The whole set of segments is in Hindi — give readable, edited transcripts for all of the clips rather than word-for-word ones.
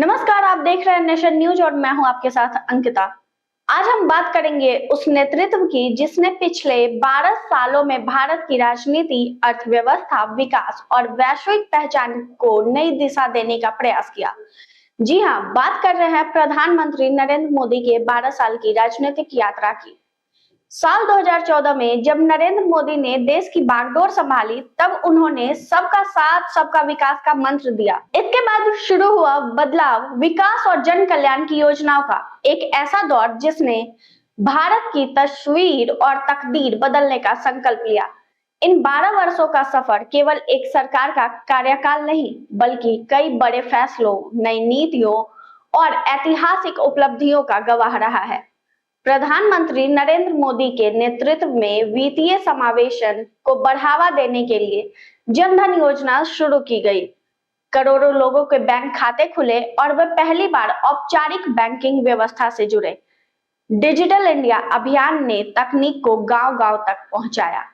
नमस्कार, आप देख रहे हैं नेशन न्यूज और मैं हूं आपके साथ अंकिता। आज हम बात करेंगे उस नेतृत्व की जिसने पिछले 12 सालों में भारत की राजनीति, अर्थव्यवस्था, विकास और वैश्विक पहचान को नई दिशा देने का प्रयास किया। जी हां, बात कर रहे हैं प्रधानमंत्री नरेंद्र मोदी के 12 साल की राजनीतिक यात्रा की। साल 2014 में जब नरेंद्र मोदी ने देश की बागडोर संभाली, तब उन्होंने सबका साथ सबका विकास का मंत्र दिया। इसके बाद शुरू हुआ बदलाव, विकास और जन कल्याण की योजनाओं का एक ऐसा दौर जिसने भारत की तस्वीर और तकदीर बदलने का संकल्प लिया। इन 12 वर्षों का सफर केवल एक सरकार का कार्यकाल नहीं, बल्कि कई बड़े फैसलों, नई नीतियों और ऐतिहासिक उपलब्धियों का गवाह रहा है। प्रधानमंत्री नरेंद्र मोदी के नेतृत्व में वित्तीय समावेशन को बढ़ावा देने के लिए जन धन योजना शुरू की गई। करोड़ों लोगों के बैंक खाते खुले और वे पहली बार औपचारिक बैंकिंग व्यवस्था से जुड़े। डिजिटल इंडिया अभियान ने तकनीक को गांव-गांव तक पहुंचाया।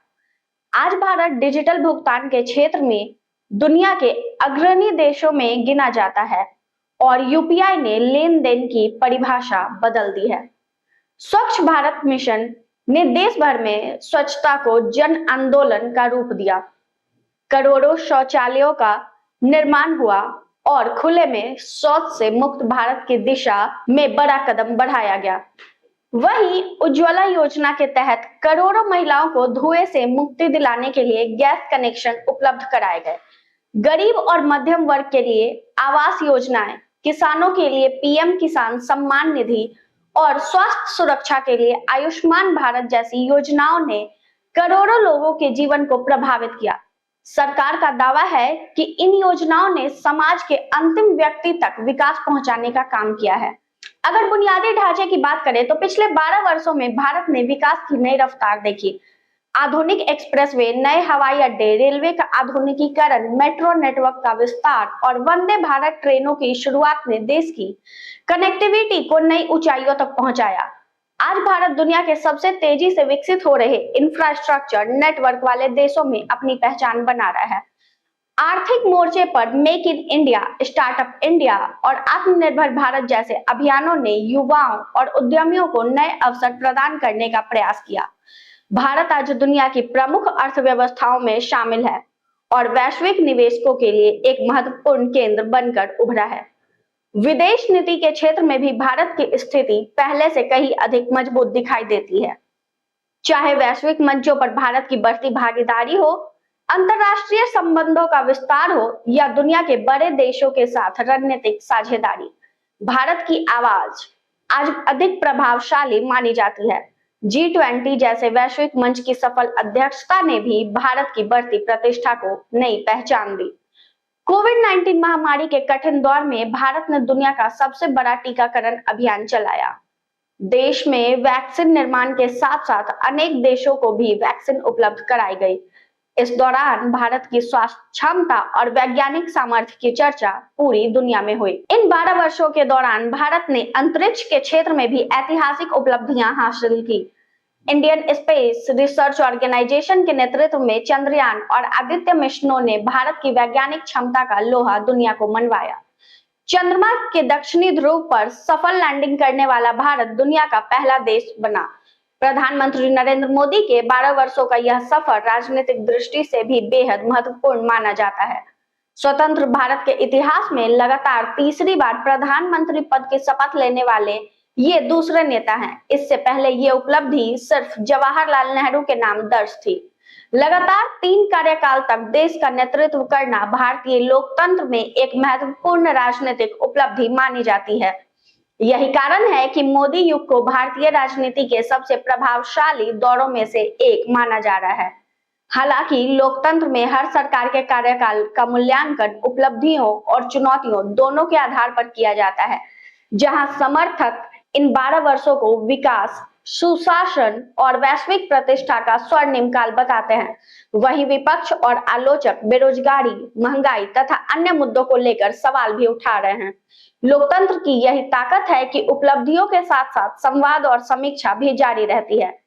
आज भारत डिजिटल भुगतान के क्षेत्र में दुनिया के अग्रणी देशों में गिना जाता है और यूपीआई ने लेन देन की परिभाषा बदल दी है। स्वच्छ भारत मिशन ने देश भर में स्वच्छता को जन आंदोलन का रूप दिया। करोड़ों शौचालयों का निर्माण हुआ और खुले में शौच से मुक्त भारत की दिशा में बड़ा कदम बढ़ाया गया। वहीं उज्ज्वला योजना के तहत करोड़ों महिलाओं को धुएं से मुक्ति दिलाने के लिए गैस कनेक्शन उपलब्ध कराए गए। गरीब और मध्यम वर्ग के लिए आवास योजनाएं, किसानों के लिए पीएम किसान सम्मान निधि और स्वास्थ्य सुरक्षा के लिए आयुष्मान भारत जैसी योजनाओं ने करोड़ों लोगों के जीवन को प्रभावित किया। सरकार का दावा है कि इन योजनाओं ने समाज के अंतिम व्यक्ति तक विकास पहुंचाने का काम किया है। अगर बुनियादी ढांचे की बात करें तो पिछले 12 वर्षों में भारत ने विकास की नई रफ्तार देखी। आधुनिक एक्सप्रेसवे, नए हवाई अड्डे, रेलवे का आधुनिकीकरण, मेट्रो नेटवर्क का विस्तार और वंदे भारत ट्रेनों की शुरुआत ने देश की कनेक्टिविटी को नई ऊंचाइयों तक पहुंचाया। आज भारत दुनिया के सबसे तेजी से विकसित हो रहे इंफ्रास्ट्रक्चर नेटवर्क वाले देशों में अपनी पहचान बना रहा है। आर्थिक मोर्चे पर make in India, startup India और आत्मनिर्भर भारत जैसे अभियानों ने युवाओं और उद्यमियों को नए अवसर प्रदान करने का प्रयास किया। भारत आज दुनिया की प्रमुख अर्थव्यवस्थाओं में शामिल है और वैश्विक निवेशकों के लिए एक महत्वपूर्ण केंद्र बनकर उभरा है। विदेश नीति के क्षेत्र में भी भारत की स्थिति पहले से कहीं अधिक मजबूत दिखाई देती है। चाहे वैश्विक मंचों पर भारत की बढ़ती भागीदारी हो, अंतरराष्ट्रीय संबंधों का विस्तार हो या दुनिया के बड़े देशों के साथ रणनीतिक साझेदारी, भारत की आवाज आज अधिक प्रभावशाली मानी जाती है। G20 जैसे वैश्विक मंच की सफल अध्यक्षता ने भी भारत की बढ़ती प्रतिष्ठा को नई पहचान दी। कोविड-19 महामारी के कठिन दौर में भारत ने दुनिया का सबसे बड़ा टीकाकरण अभियान चलाया। देश में वैक्सीन निर्माण के साथ साथ अनेक देशों को भी वैक्सीन उपलब्ध कराई गई। इस दौरान भारत की स्वास्थ्य क्षमता और वैज्ञानिक सामर्थ्य की चर्चा पूरी दुनिया में हुई। इन 12 वर्षों के दौरान भारत ने अंतरिक्ष के क्षेत्र में भी ऐतिहासिक उपलब्धियां हासिल की। इंडियन स्पेस रिसर्च ऑर्गेनाइजेशन के नेतृत्व में चंद्रयान और आदित्य मिशनों ने भारत की वैज्ञानिक क्षमता का लोहा दुनिया को मनवाया। चंद्रमा के दक्षिणी ध्रुव पर सफल लैंडिंग करने वाला भारत दुनिया का पहला देश बना। प्रधानमंत्री नरेंद्र मोदी के 12 वर्षों का यह सफर राजनीतिक दृष्टि से भी बेहद महत्वपूर्ण माना जाता है। स्वतंत्र भारत के इतिहास में लगातार तीसरी बार प्रधानमंत्री पद की शपथ लेने वाले ये दूसरे नेता हैं। इससे पहले ये उपलब्धि सिर्फ जवाहरलाल नेहरू के नाम दर्ज थी। लगातार 3 कार्यकाल तक देश का नेतृत्व करना भारतीय लोकतंत्र में एक महत्वपूर्ण राजनीतिक उपलब्धि मानी जाती है। यही कारण है कि मोदी युग को भारतीय राजनीति के सबसे प्रभावशाली दौरों में से एक माना जा रहा है। हालांकि लोकतंत्र में हर सरकार के कार्यकाल का मूल्यांकन उपलब्धियों और चुनौतियों दोनों के आधार पर किया जाता है। जहां समर्थक इन 12 वर्षों को विकास, सुशासन और वैश्विक प्रतिष्ठा का स्वर्णिम काल बताते हैं, वहीं विपक्ष और आलोचक बेरोजगारी, महंगाई तथा अन्य मुद्दों को लेकर सवाल भी उठा रहे हैं। लोकतंत्र की यही ताकत है कि उपलब्धियों के साथ साथ संवाद और समीक्षा भी जारी रहती है।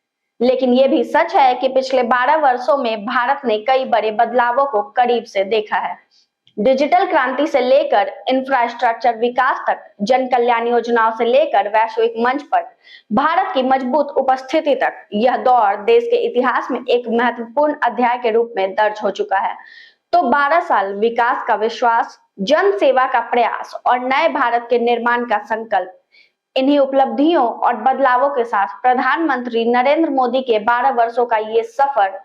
लेकिन यह भी सच है कि पिछले 12 वर्षों में भारत ने कई बड़े बदलावों को करीब से देखा है। डिजिटल क्रांति से लेकर इंफ्रास्ट्रक्चर विकास तक, जन कल्याण योजनाओं से लेकर वैश्विक मंच पर भारत की मजबूत उपस्थिति तक, यह दौर देश के इतिहास में एक महत्वपूर्ण अध्याय के रूप में दर्ज हो चुका है। तो 12 साल विकास का विश्वास, जन सेवा का प्रयास और नए भारत के निर्माण का संकल्प, इन्हीं उपलब्धियों और बदलावों के साथ प्रधानमंत्री नरेंद्र मोदी के 12 वर्षों का ये सफर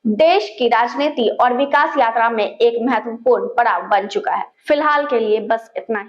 देश की राजनीति और विकास यात्रा में एक महत्वपूर्ण पड़ाव बन चुका है। फिलहाल के लिए बस इतना ही।